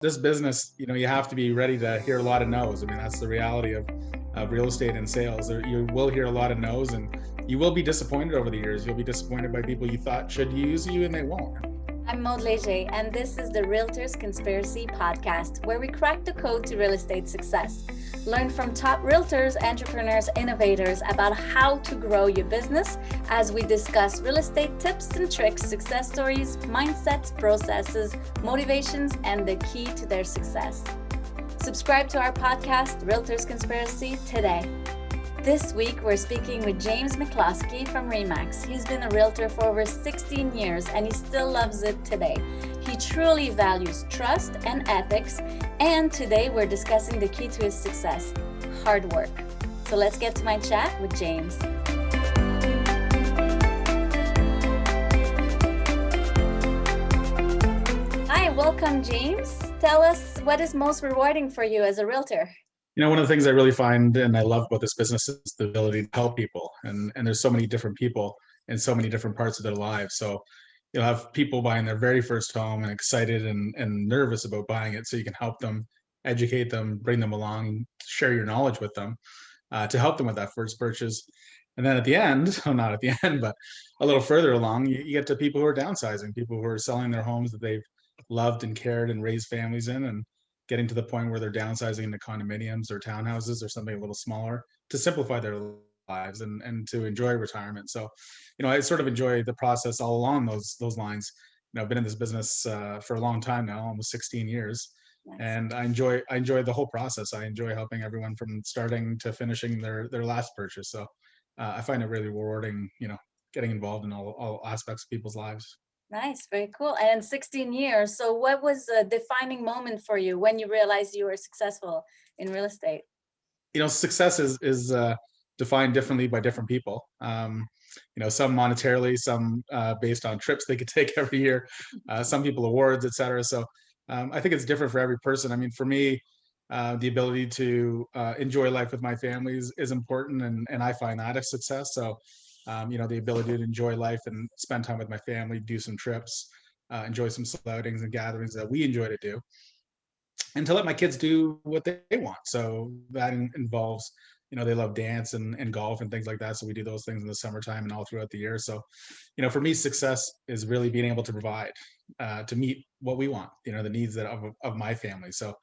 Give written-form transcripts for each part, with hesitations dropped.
This business, you have to be ready to hear a lot of no's. I mean, that's the reality of real estate and sales. You will hear a lot of no's, and you will be disappointed over the years. You'll be disappointed by people you thought should use you, and they won't. I'm Maud Leger, and this is the Realtors Conspiracy Podcast, where we crack the code to real estate success. Learn from top realtors, entrepreneurs, innovators about how to grow your business as we discuss real estate tips and tricks, success stories, mindsets, processes, motivations, and the key to their success. Subscribe to our podcast, Realtors Conspiracy, today. This week, we're speaking with James McCloskey from Remax. He's been a realtor for over 16 years and he still loves it today. He truly values trust and ethics, and today we're discussing the key to his success, hard work. So let's get to my chat with James. Hi, welcome, James. Tell us what is most rewarding for you as a realtor. One of the things I really find and I love about this business is the ability to help people. And there's so many different people in so many different parts of their lives. So you'll have people buying their very first home and excited and nervous about buying it. So you can help them, educate them, bring them along, share your knowledge with them to help them with that first purchase. And then at the end, well, not at the end, but a little further along, you get to people who are downsizing, people who are selling their homes that they've loved and cared and raised families in, and getting to the point where they're downsizing into condominiums or townhouses or something a little smaller to simplify their lives and to enjoy retirement. So, I sort of enjoy the process all along those lines. I've been in this business for a long time now, almost 16 years. Nice. And I enjoy the whole process. I enjoy helping everyone from starting to finishing their last purchase. So I find it really rewarding, getting involved in all aspects of people's lives. Nice, very cool. And 16 years. So what was the defining moment for you when you realized you were successful in real estate? Success is defined differently by different people. Some monetarily, some based on trips they could take every year, some people awards, et cetera. So I think it's different for every person. I mean, for me, the ability to enjoy life with my family is important, and I find that a success. So, the ability to enjoy life and spend time with my family, do some trips, enjoy some outings and gatherings that we enjoy to do, and to let my kids do what they want. So that involves, they love dance and golf and things like that. So we do those things in the summertime and all throughout the year. So, for me, success is really being able to provide, to meet what we want, the needs of my family. So,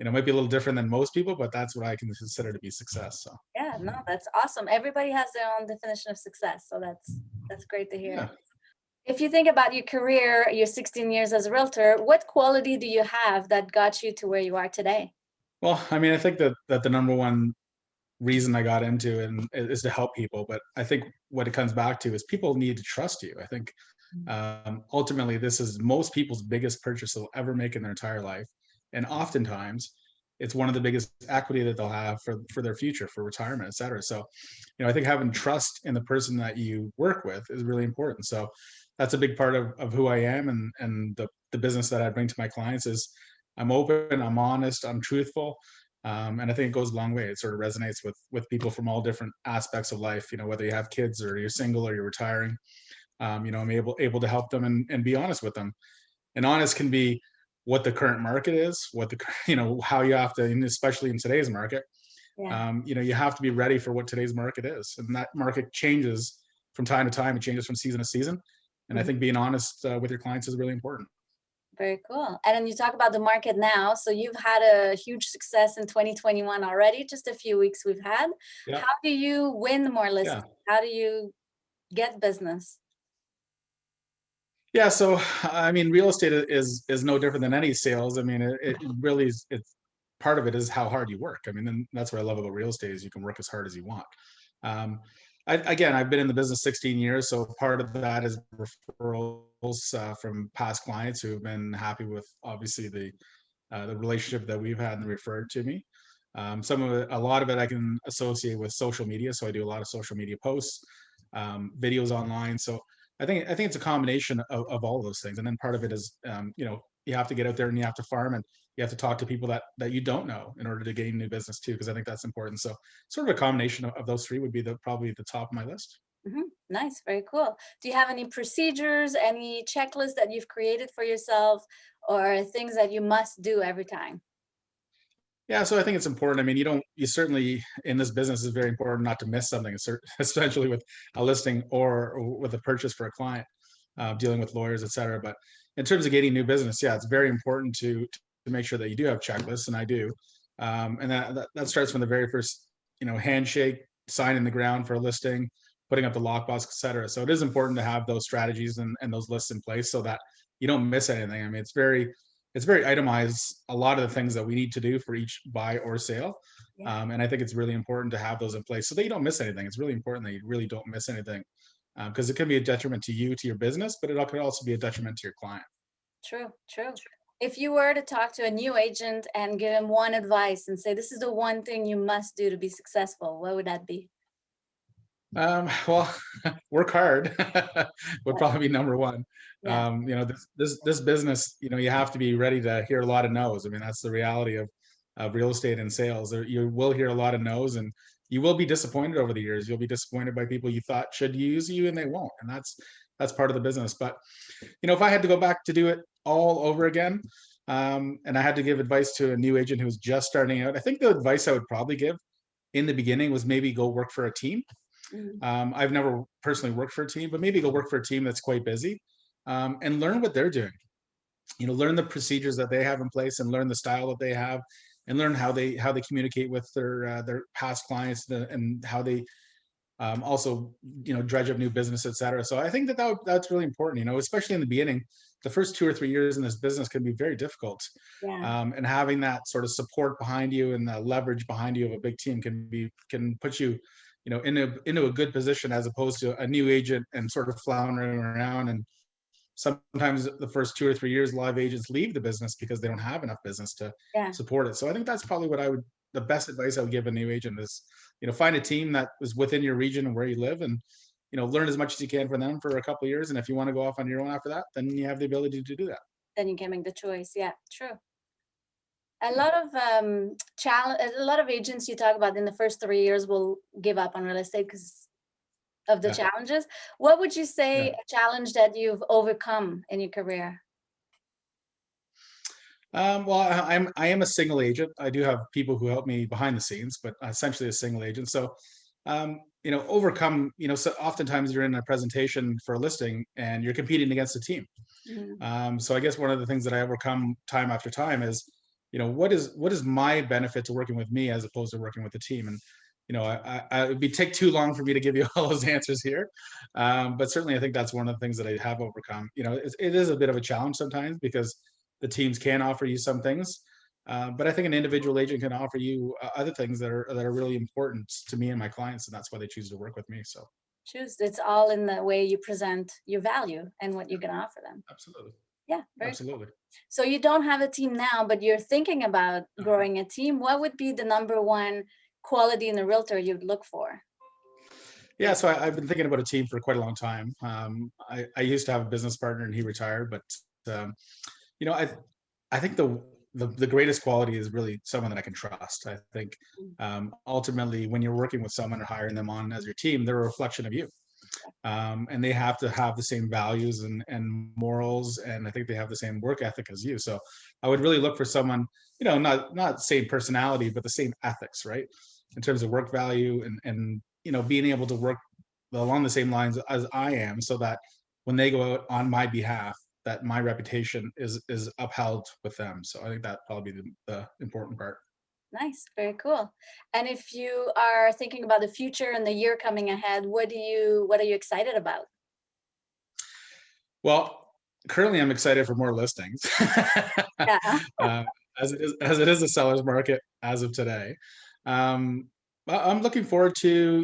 it might be a little different than most people, but that's what I can consider to be success. So, Yeah, no, that's awesome. Everybody has their own definition of success. So that's great to hear. yeah. If you think about your career, your 16 years as a realtor, what quality do you have that got you to where you are today? Well, I mean, I think that the number one reason I got into it is to help people. But I think what it comes back to is people need to trust you. I think ultimately this is most people's biggest purchase they'll ever make in their entire life, and oftentimes it's one of the biggest equity that they'll have for their future, for retirement, et cetera. So, I think having trust in the person that you work with is really important. So that's a big part of who I am, and the business that I bring to my clients is I'm open, I'm honest, I'm truthful. And I think it goes a long way. It sort of resonates with people from all different aspects of life. Whether you have kids or you're single or you're retiring, I'm able to help them and be honest with them. And honest can be what the current market is, what the how you have to, and especially in today's market, Yeah. you have to be ready for what today's market is, and that market changes from time to time. It changes from season to season, and I Mhm. think being honest with your clients is really important. Very cool. And then you talk about the market now. So you've had a huge success in 2021 already, just a few weeks we've had. Yeah, How do you win more yeah. listings? How do you get business? Yeah, so I mean, real estate is no different than any sales. I mean, it really is. It's part of it is how hard you work. I mean, and that's what I love about real estate is you can work as hard as you want. Um, again, I've been in the business 16 years, so part of that is referrals from past clients who have been happy with obviously the relationship that we've had and referred to me. Some of it, a lot of it, I can associate with social media. So I do a lot of social media posts, videos online. So I think it's a combination of all of those things. And then part of it is, you have to get out there and you have to farm, and you have to talk to people that you don't know in order to gain new business too, because I think that's important. So sort of a combination of those three would be probably the top of my list. Nice, very cool. Do you have any procedures, any checklists that you've created for yourself, or things that you must do every time? Yeah, so I think it's important. I mean, you certainly in this business is very important not to miss something, essentially with a listing or with a purchase for a client, dealing with lawyers, et cetera. But in terms of getting new business, yeah, it's very important to make sure that you do have checklists, and I do. And that starts from the very first, handshake, sign in the ground for a listing, putting up the lockbox, et cetera. So it is important to have those strategies and those lists in place so that you don't miss anything. I mean, it's very itemized, a lot of the things that we need to do for each buy or sale. Yeah, And I think it's really important to have those in place so that you don't miss anything. It's really important that you really don't miss anything, because it can be a detriment to you, to your business, but it could also be a detriment to your client. true, true. If you were to talk to a new agent and give him one advice and say, this is the one thing you must do to be successful, what would that be? Well, work hard would Yeah, probably be number one. yeah, This business, you have to be ready to hear a lot of no's. I mean, that's the reality of real estate and sales. You will hear a lot of no's, and you will be disappointed over the years. You'll be disappointed by people you thought should use you, and they won't. And that's part of the business. But if I had to go back to do it all over again, and I had to give advice to a new agent who was just starting out, I think the advice I would probably give in the beginning was maybe go work for a team. mhm, I've never personally worked for a team, but maybe go work for a team that's quite busy, and learn what they're doing. Learn the procedures that they have in place, and learn the style that they have, and learn how they communicate with their past clients, and how they also dredge up new business, etc. So I think that's really important. Especially in the beginning, the first 2 or 3 years in this business can be very difficult, yeah, and having that sort of support behind you and the leverage behind you of a big team can put you into a good position, as opposed to a new agent and sort of floundering around. And sometimes the first 2 or 3 years, a lot of agents leave the business because they don't have enough business to yeah. support it. So I think that's probably the best advice I would give a new agent is, find a team that is within your region and where you live, and learn as much as you can from them for a couple of years. And if you want to go off on your own after that, then you have the ability to do that. Then you can make the choice. Yeah, true. A lot of a lot of agents you talk about in the first 3 years will give up on real estate because of the Yeah, challenges. What would you say yeah. a challenge that you've overcome in your career? Well, I am a single agent. I do have people who help me behind the scenes, but essentially a single agent. So, overcome. So oftentimes you're in a presentation for a listing and you're competing against a team. Mhm. So I guess one of the things that I overcome time after time is, what is my benefit to working with me as opposed to working with the team? And it would be take too long for me to give you all those answers here, but certainly I think that's one of the things that I have overcome. It is a bit of a challenge sometimes because the teams can offer you some things, but I think an individual agent can offer you other things that are really important to me and my clients, and that's why they choose to work with me. So Choose. It's all in the way you present your value and what you're going to offer them. absolutely, Yeah, very cool. absolutely. So you don't have a team now, but you're thinking about Uh-huh. growing a team. What would be the number one quality in a realtor you'd look for? Yeah, so I've been thinking about a team for quite a long time. I used to have a business partner and he retired, but um, you know, I I think the greatest quality is really someone that I can trust. I think Mm, ultimately, when you're working with someone or hiring them on as your team, they're a reflection of you, and they have to have the same values and morals, and I think they have the same work ethic as you. So I would really look for someone, not same personality, but the same ethics, right? In terms of work value and being able to work along the same lines as I am, so that when they go out on my behalf, that my reputation is upheld with them. So I think that probably the important part. nice, very cool. And if you are thinking about the future and the year coming ahead, what are you excited about? Well, currently I'm excited for more listings. Yeah. uh, as it is a seller's market as of today. Um, I'm looking forward to,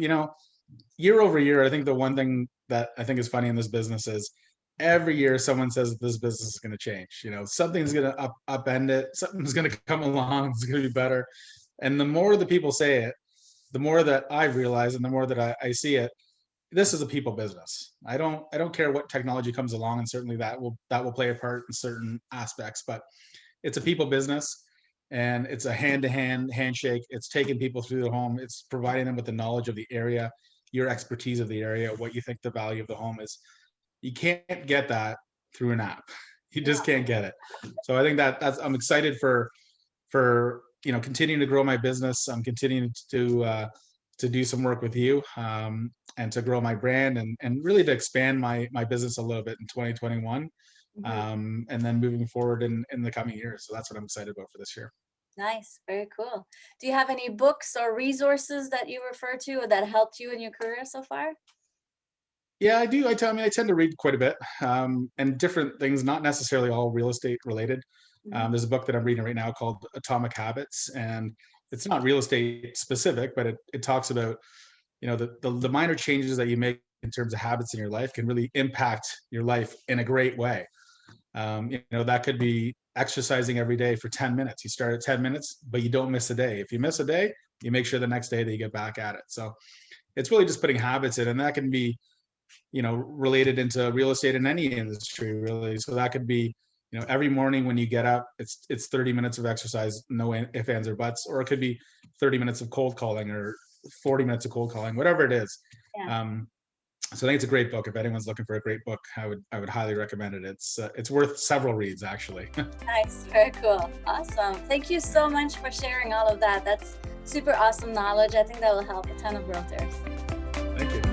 year over year. I think the one thing that I think is funny in this business is every year someone says that this business is going to change. Something's going to upend it. Something's going to come along. It's going to be better. And the more the people say it, the more that I realize, and the more that I see it, this is a people business. I don't care what technology comes along, and certainly that will play a part in certain aspects, but it's a people business, and it's a hand-to-hand handshake. It's taking people through the home. It's providing them with the knowledge of the area. your expertise of the area, what you think the value of the home is. You can't get that through an app. You just can't get it. So I think I'm excited for continuing to grow my business. I'm continuing to do some work with you, and to grow my brand, and really to expand my business a little bit in 2021, and then moving forward in the coming years. So that's what I'm excited about for this year. Nice. Very cool. Do you have any books or resources that you refer to or that helped you in your career so far? Yeah, I do. I tend to read quite a bit, and different things, not necessarily all real estate related. Mhm. There's a book that I'm reading right now called Atomic Habits, and it's not real estate specific, but it talks about, the minor changes that you make in terms of habits in your life can really impact your life in a great way. That could be exercising every day for 10 minutes. You start at 10 minutes, but you don't miss a day. If you miss a day, you make sure the next day that you get back at it. So it's really just putting habits in, and that can be, related into real estate in any industry, really. So that could be, every morning when you get up, it's 30 minutes of exercise, no ifs, ands, or buts, or it could be 30 minutes of cold calling, or 40 minutes of cold calling, whatever it is. Yeah. So I think it's a great book. If anyone's looking for a great book, I would highly recommend it. It's worth several reads, actually. Nice. Very cool. Awesome. Thank you so much for sharing all of that. That's super awesome knowledge. I think that will help a ton of realtors. Thank you.